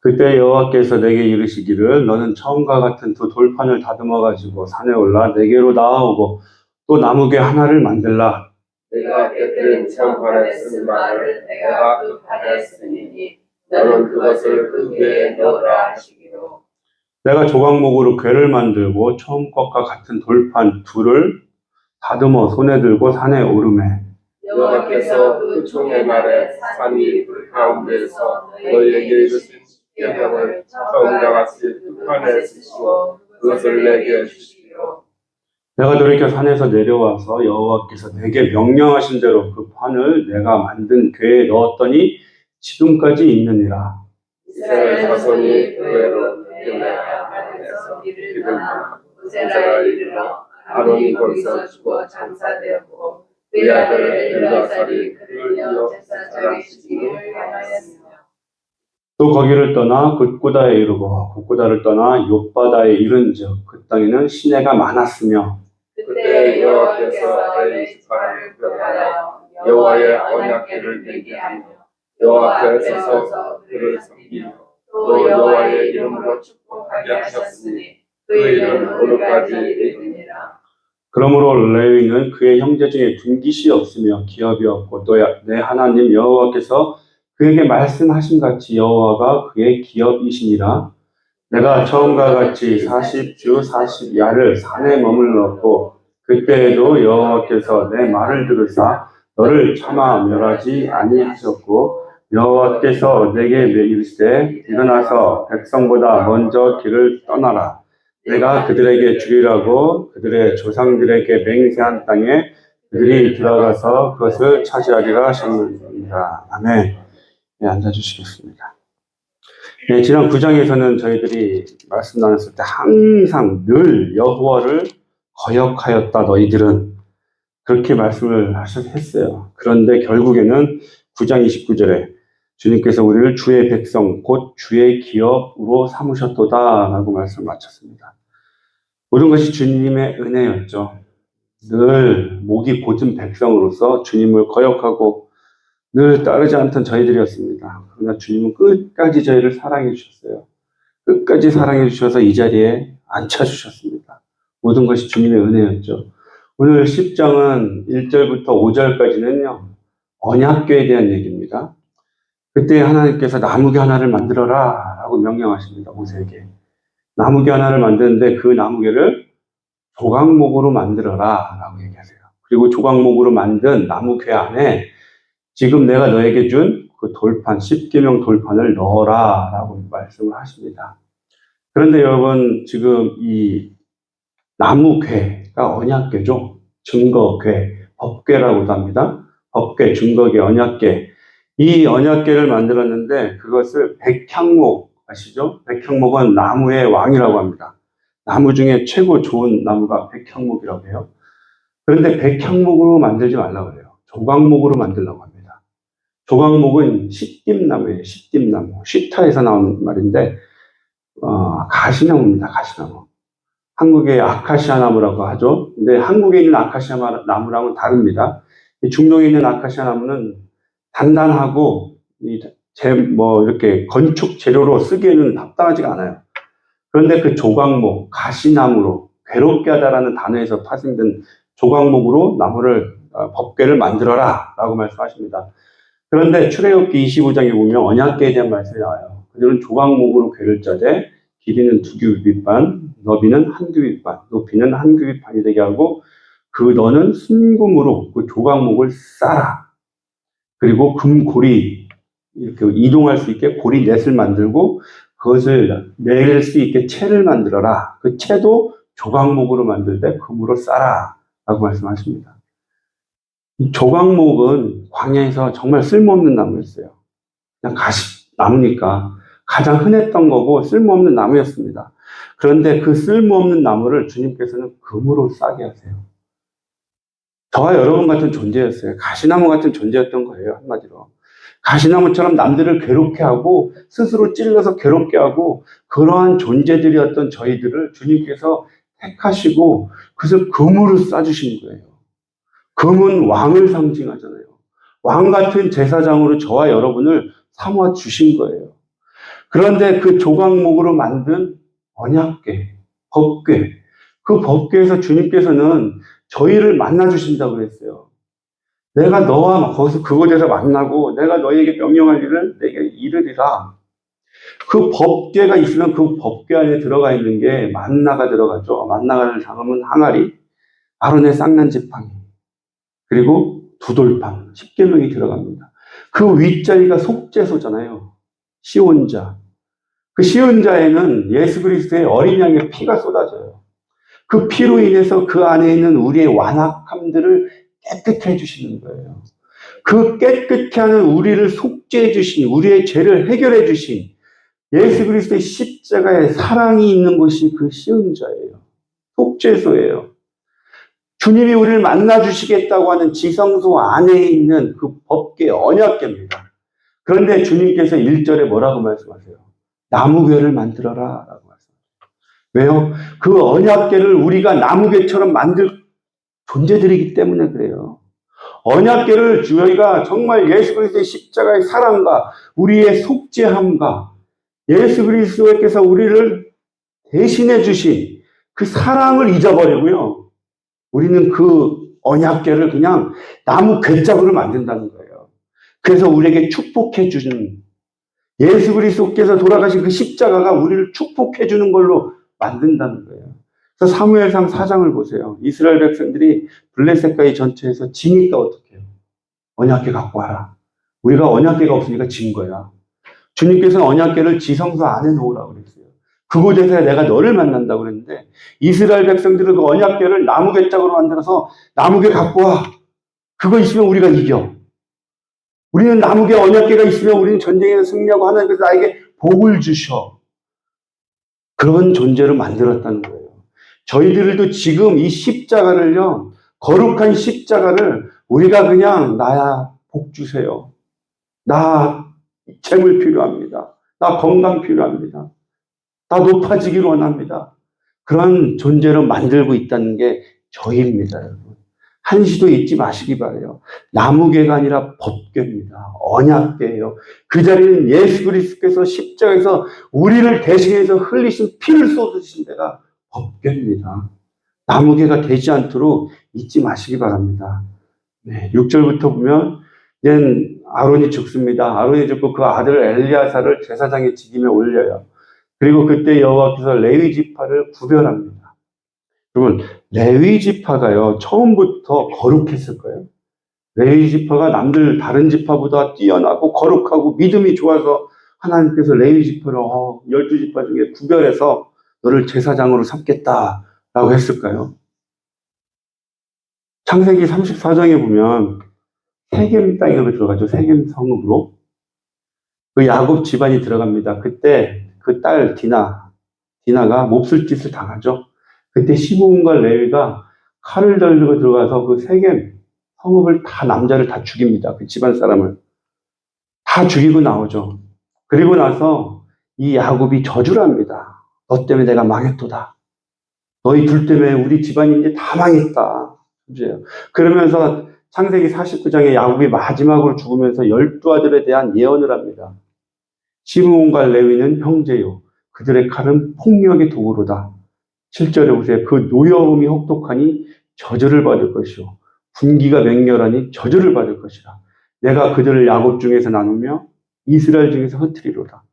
그때 여호와께서 내게 이르시기를 너는 처음과 같은 두 돌판을 다듬어 가지고 산에 올라 내게로 나아오고 또 나무개 하나를 만들라. 내가 깨뜨린 처음판에 쓴 말을 내가 그 판에 쓰니 너는 그것을 그 궤에 넣으라 하시기로. 내가 조각목으로 궤를 만들고 처음 것과 같은 돌판 둘을 다듬어 손에 들고 산에 오르매 여호와께서 그 총의 날에 산이 불 가운데에서 너희에게 이르신 계명을 처음과 같이 그 판에 쓰시고 그것을 내게 주시기로. 내가 돌이켜 산에서 내려와서 여호와께서 내게 명령하신 대로 그 판을 내가 만든 궤에 넣었더니 지금까지 있느니라. 이스라엘 자손이 그 애로 하나님에서 길을 떠나 부세라에 이르러 아론이 거기서 죽어 장사되었고 그의 아들 엘르아살이 그를 이어 제사장이 시기를 향하였으며 또 거기를 떠나 굿고다에 이르고 굿고다를 떠나 욥바다에 이른즉 그 땅에는 시내가 많았으며 그때 여호와께서 엘리 지파를 불러하여 여호와의 언약궤를 내게 하며 여호와 앞에 서서 그를 섬기며 또 여호와의 이름으로 축복하게 하셨으니 그 일은 오늘까지 이르니라. 그러므로 레위는 그의 형제 중에 둔깃이 없으며 기업이 없고 또 내 하나님 여호와께서 그에게 말씀하신 같이 여호와가 그의 기업이시니라. 내가 처음과 같이 40주 40야를 산에 머물렀고 그때에도 여호와께서 내 말을 들으사 너를 차마 멸하지 아니하셨고 여호와께서 내게 이르시되 일어나서 백성보다 먼저 길을 떠나라. 내가 그들에게 주리라고 그들의 조상들에게 맹세한 땅에 그들이 들어가서 그것을 차지하리라 하셨느니라. 아멘. 네, 앉아주시겠습니다. 네, 지난 9장에서는 저희들이 말씀 나눴을 때 항상 늘 여호와를 거역하였다 너희들은 그렇게 말씀을 했어요. 그런데 결국에는 9장 29절에 주님께서 우리를 주의 백성 곧 주의 기업으로 삼으셨도다 라고 말씀을 마쳤습니다. 모든 것이 주님의 은혜였죠. 늘 목이 곧은 백성으로서 주님을 거역하고 늘 따르지 않던 저희들이었습니다. 그러나 주님은 끝까지 저희를 사랑해 주셨어요. 끝까지 사랑해 주셔서 이 자리에 앉혀주셨습니다. 모든 것이 주님의 은혜였죠. 오늘 10장은 1절부터 5절까지는요. 언약궤에 대한 얘기입니다. 그때 하나님께서 나무궤 하나를 만들어라 라고 명령하십니다. 모세에게. 나무궤 하나를 만드는데 그 나무궤를 조각목으로 만들어라 라고 얘기하세요. 그리고 조각목으로 만든 나무궤 안에 지금 내가 너에게 준 그 돌판, 10계명 돌판을 넣어라 라고 말씀을 하십니다. 그런데 여러분, 지금 이 나무궤가 언약궤죠. 증거궤, 법궤라고도 합니다. 법궤, 증거궤, 언약궤. 이 언약궤를 만들었는데 그것을 백향목 아시죠? 백향목은 나무의 왕이라고 합니다. 나무 중에 최고 좋은 나무가 백향목이라고 해요. 그런데 백향목으로 만들지 말라고 그래요. 조각목으로 만들라고 합니다. 조각목은 시띠나무예요. 시띠나무. 시타에서 나온 말인데 가시나무입니다. 가시나무. 한국의 아카시아 나무라고 하죠. 근데 한국에 있는 아카시아 나무랑은 다릅니다. 중동에 있는 아카시아 나무는 단단하고 이렇게 건축 재료로 쓰기에는 합당하지가 않아요. 그런데 그 조각목, 가시나무로 괴롭게 하다라는 단어에서 파생된 조각목으로 나무를 법궤를 만들어라 라고 말씀하십니다. 그런데 출애굽기 25장에 보면 언약궤에 대한 말씀이 나와요. 그들은 조각목으로 궤를 짜되 길이는 2규빗반, 너비는 1규빗반, 높이는 1규빗반이 되게 하고 그 너는 순금으로 그 조각목을 싸라. 그리고 금고리 이렇게 이동할 수 있게 고리 넷을 만들고 그것을 낼 수 있게 채를 만들어라. 그 채도 조각목으로 만들되 금으로 싸라 라고 말씀하십니다. 이 조각목은 광야에서 정말 쓸모없는 나무였어요. 그냥 나무니까 가장 흔했던 거고 쓸모없는 나무였습니다. 그런데 그 쓸모없는 나무를 주님께서는 금으로 싸게 하세요. 저와 여러분 같은 존재였어요. 가시나무 같은 존재였던 거예요. 한마디로. 가시나무처럼 남들을 괴롭게 하고 스스로 찔러서 괴롭게 하고 그러한 존재들이었던 저희들을 주님께서 택하시고 그래서 금으로 싸주신 거예요. 금은 왕을 상징하잖아요. 왕 같은 제사장으로 저와 여러분을 삼아 주신 거예요. 그런데 그 조각목으로 만든 언약궤, 법궤, 그 법궤에서 주님께서는 저희를 만나 주신다고 그랬어요. 내가 너와 거기서 그곳에서 만나고 내가 너에게 명령할 일을 내게 이르리라. 그 법궤가 있으면 그 법궤 안에 들어가 있는 게 만나가 들어가죠. 만나를 담은 항아리, 아론의 쌍난 지팡이, 그리고 두돌판, 십계명이 들어갑니다. 그 윗자리가 속죄소잖아요. 시온자. 그 시온자에는 예수 그리스도의 어린 양의 피가 쏟아져요. 그 피로 인해서 그 안에 있는 우리의 완악함들을 깨끗해 해주시는 거예요. 그 깨끗해 하는 우리를 속죄해 주신, 우리의 죄를 해결해 주신 예수 그리스도의 십자가의 사랑이 있는 곳이 그 시온자예요. 속죄소예요. 주님이 우리를 만나 주시겠다고 하는 지성소 안에 있는 그 법궤, 언약궤입니다. 그런데 주님께서 1절에 뭐라고 말씀하세요? 나무궤를 만들어라 라고 말씀하세요. 왜요? 그 언약궤를 우리가 나무궤처럼 만들 존재들이기 때문에 그래요. 언약궤를 저희가 정말 예수 그리스도의 십자가의 사랑과 우리의 속죄함과 예수 그리스도께서 우리를 대신해 주신 그 사랑을 잊어버리고요. 우리는 그 언약궤를 그냥 나무 궤짝으로 만든다는 거예요. 그래서 우리에게 축복해 주는 예수 그리스도께서 돌아가신 그 십자가가 우리를 축복해 주는 걸로 만든다는 거예요. 그래서 사무엘상 4장을 보세요. 이스라엘 백성들이 블레셋과의 전투에서 지니까 어떻게 해요? 언약궤 갖고 와라. 우리가 언약궤가 없으니까 진 거야. 주님께서는 언약궤를 지성소 안에 놓으라고 그랬어요. 그곳에서 내가 너를 만난다고 그랬는데 이스라엘 백성들은 그 언약궤를 나무궤짝으로 만들어서 나무궤 갖고 와. 그거 있으면 우리가 이겨. 우리는 나무궤 언약궤가 있으면 우리는 전쟁에서 승리하고 하나님께서 나에게 복을 주셔. 그런 존재로 만들었다는 거예요. 저희들도 지금 이 십자가를요, 거룩한 십자가를 우리가 그냥 나야 복 주세요. 나 재물 필요합니다. 나 건강 필요합니다. 나 높아지기를 원합니다. 그런 존재로 만들고 있다는 게 저희입니다, 여러분. 한시도 잊지 마시기 바라요. 나무궤가 아니라 법궤입니다. 언약궤예요. 그 자리는 예수 그리스도께서 십자가에서 우리를 대신해서 흘리신 피를 쏟으신 데가 법궤입니다. 나무궤가 되지 않도록 잊지 마시기 바랍니다. 네, 6절부터 보면 이제 아론이 죽습니다. 아론이 죽고 그 아들 엘리야사를 제사장의 직임에 올려요. 그리고 그때 여호와께서 레위 지파를 구별합니다. 그러면 레위 지파가요, 처음부터 거룩했을 거예요. 레위 지파가 남들 다른 지파보다 뛰어나고 거룩하고 믿음이 좋아서 하나님께서 레위 지파를 12지파 중에 구별해서 너를 제사장으로 삼겠다라고 했을까요? 창세기 34장에 보면 세겜 땅에 들어가죠. 세겜 성읍으로. 그 야곱 집안이 들어갑니다. 그때 그 딸 디나가 몹쓸 짓을 당하죠. 그때 시므온과 레위가 칼을 들고 들어가서 그 세겜 성읍을 다 남자를 다 죽입니다. 그 집안 사람을 다 죽이고 나오죠. 그리고 나서 이 야곱이 저주를 합니다. 너 때문에 내가 망했도다. 너희 둘 때문에 우리 집안이 이제 다 망했다. 그러면서 창세기 49장에 야곱이 마지막으로 죽으면서 12아들에 대한 예언을 합니다. 시므온과 레위는 형제요. 그들의 칼은 폭력의 도구로다. 7절에 보세요. 그 노여움이 혹독하니 저주를 받을 것이요. 분기가 맹렬하니 저주를 받을 것이라. 내가 그들을 야곱 중에서 나누며 이스라엘 중에서 흩트리로다.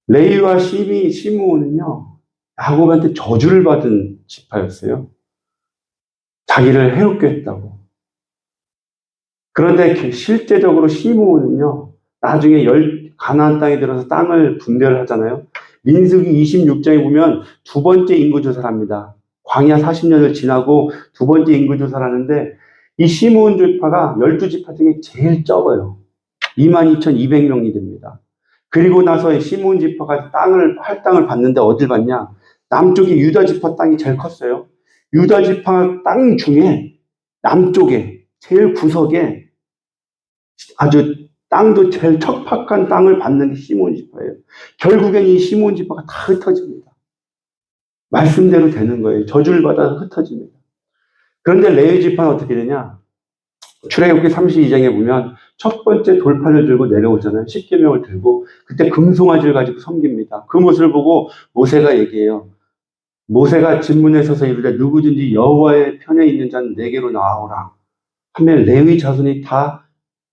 레위와 시므온은요, 야곱한테 저주를 받은 지파였어요. 자기를 해롭게 했다고. 그런데 실제적으로 시므온은요, 나중에 가나안 땅에 들어서 땅을 분배를 하잖아요. 민수기 26장에 보면 두 번째 인구조사를 합니다. 광야 40년을 지나고 두 번째 인구조사를 하는데 이 시므온 지파가 12지파 중에 제일 적어요. 22,200명이 됩니다. 그리고 나서 시므온 지파가 땅을 받는데 어딜 받냐? 남쪽에 유다 지파 땅이 제일 컸어요. 유다 지파 땅 중에 남쪽에 제일 구석에 아주 땅도 제일 척박한 땅을 받는 게 시므온 지파예요. 결국엔 이 시므온 지파가 다 흩어집니다. 말씀대로 되는 거예요. 저주를 받아서 흩어집니다. 그런데 레위 지파는 어떻게 되냐? 출애굽기 32장에 보면 첫 번째 돌판을 들고 내려오잖아요. 십계명을 들고 그때 금송아지를 가지고 섬깁니다. 그 모습을 보고 모세가 얘기해요. 모세가 진문에 서서 이르되 누구든지 여호와의 편에 있는 자는 내게로 나아오라 하면 레위 자손이 다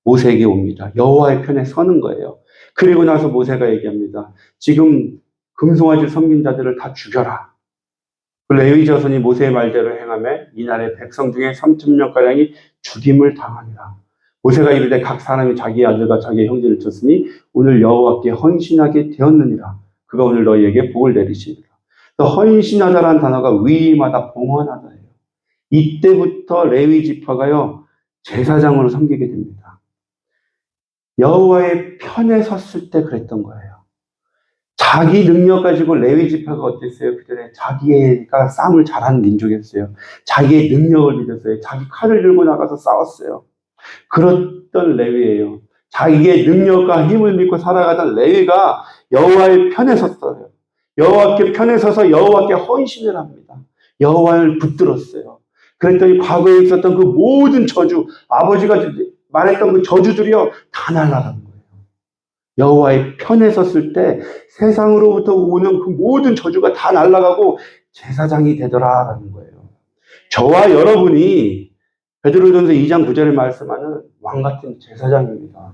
모세에게 옵니다. 여호와의 편에 서는 거예요. 그리고 나서 모세가 얘기합니다. 지금 금송아지를 섬긴 자들을 다 죽여라. 그 레위 자손이 모세의 말대로 행하며 이날에 백성 중에 3,000명가량이 죽임을 당하니라. 모세가 이르되 각 사람이 자기 아들과 자기 형제를 쳤으니 오늘 여호와께 헌신하게 되었느니라. 그가 오늘 너희에게 복을 내리시리라. 헌신하다라는 단어가 위임하다, 봉헌하다예요. 이때부터 레위 지파가요 제사장으로 섬기게 됩니다. 여호와의 편에 섰을 때 그랬던 거예요. 자기 능력 가지고 레위 지파가 어땠어요? 그전에 자기가 싸움을 잘하는 민족이었어요. 자기의 능력을 믿었어요. 자기 칼을 들고 나가서 싸웠어요. 그랬던 레위예요. 자기의 능력과 힘을 믿고 살아가던 레위가 여호와의 편에 섰어요. 여호와께 편에 서서 여호와께 헌신을 합니다. 여호와를 붙들었어요. 그랬더니 과거에 있었던 그 모든 저주, 아버지가 말했던 그 저주들이요 다 날아간 거예요. 여호와의 편에 섰을 때 세상으로부터 오는 그 모든 저주가 다 날아가고 제사장이 되더라라는 거예요. 저와 여러분이 베드로전서 2장 9절에 말씀하는 왕 같은 제사장입니다.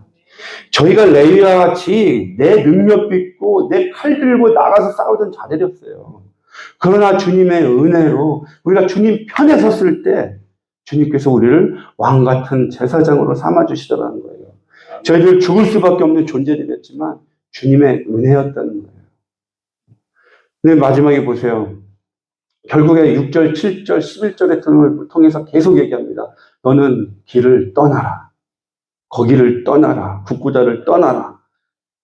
저희가 레위와 같이 내 능력 믿고 내 칼 들고 나가서 싸우던 자들이었어요. 그러나 주님의 은혜로 우리가 주님 편에 섰을 때 주님께서 우리를 왕 같은 제사장으로 삼아주시더라는 거예요. 저희들 죽을 수밖에 없는 존재들이었지만 주님의 은혜였다는 거예요. 근데 마지막에 보세요. 결국에 6절, 7절, 11절의 통해서 계속 얘기합니다. 너는 길을 떠나라. 거기를 떠나라. 북구다를 떠나라.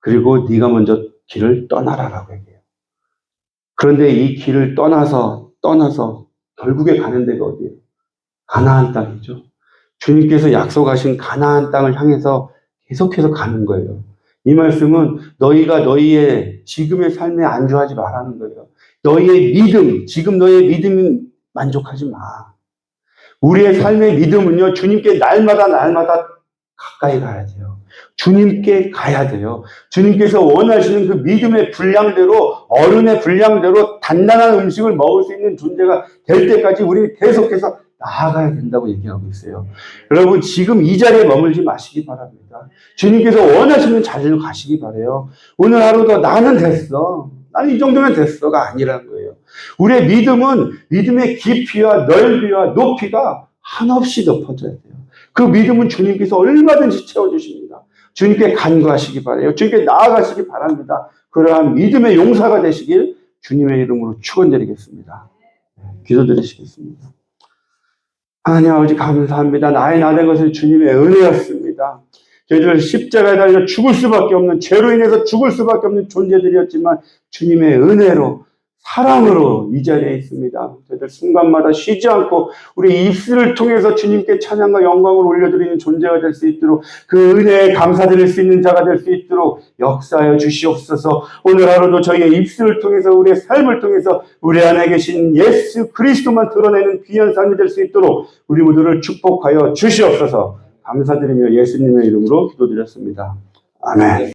그리고 네가 먼저 길을 떠나라라고 얘기해요. 그런데 이 길을 떠나서 결국에 가는 데가 어디예요? 가나안 땅이죠. 주님께서 약속하신 가나안 땅을 향해서 계속해서 가는 거예요. 이 말씀은 너희가 너희의 지금의 삶에 안주하지 말라는 거예요. 너희의 믿음, 지금 너희의 믿음이 만족하지 마. 우리의 삶의 믿음은요, 주님께 날마다 가까이 가야 돼요. 주님께 가야 돼요. 주님께서 원하시는 그 믿음의 분량대로, 어른의 분량대로 단단한 음식을 먹을 수 있는 존재가 될 때까지 우리는 계속해서 나아가야 된다고 얘기하고 있어요. 여러분, 지금 이 자리에 머물지 마시기 바랍니다. 주님께서 원하시는 자리로 가시기 바라요. 오늘 하루도 나는 됐어. 나는 이 정도면 됐어가 아니라는 거예요. 우리의 믿음은 믿음의 깊이와 넓이와 높이가 한없이 높아져야 돼요. 그 믿음은 주님께서 얼마든지 채워주십니다. 주님께 간구하시기 바라요. 주님께 나아가시기 바랍니다. 그러한 믿음의 용사가 되시길 주님의 이름으로 축원드리겠습니다. 기도드리시겠습니다. 하나님 아버지 감사합니다. 나의 나된 것은 주님의 은혜였습니다. 저희들 십자가에 달려 죽을 수밖에 없는, 죄로 인해서 죽을 수밖에 없는 존재들이었지만 주님의 은혜로, 사랑으로 이 자리에 있습니다. 저희들 순간마다 쉬지 않고 우리 입술을 통해서 주님께 찬양과 영광을 올려드리는 존재가 될 수 있도록, 그 은혜에 감사드릴 수 있는 자가 될 수 있도록 역사하여 주시옵소서. 오늘 하루도 저희의 입술을 통해서, 우리의 삶을 통해서 우리 안에 계신 예수 그리스도만 드러내는 귀한 삶이 될 수 있도록 우리 모두를 축복하여 주시옵소서. 감사드리며 예수님의 이름으로 기도드렸습니다. 아멘.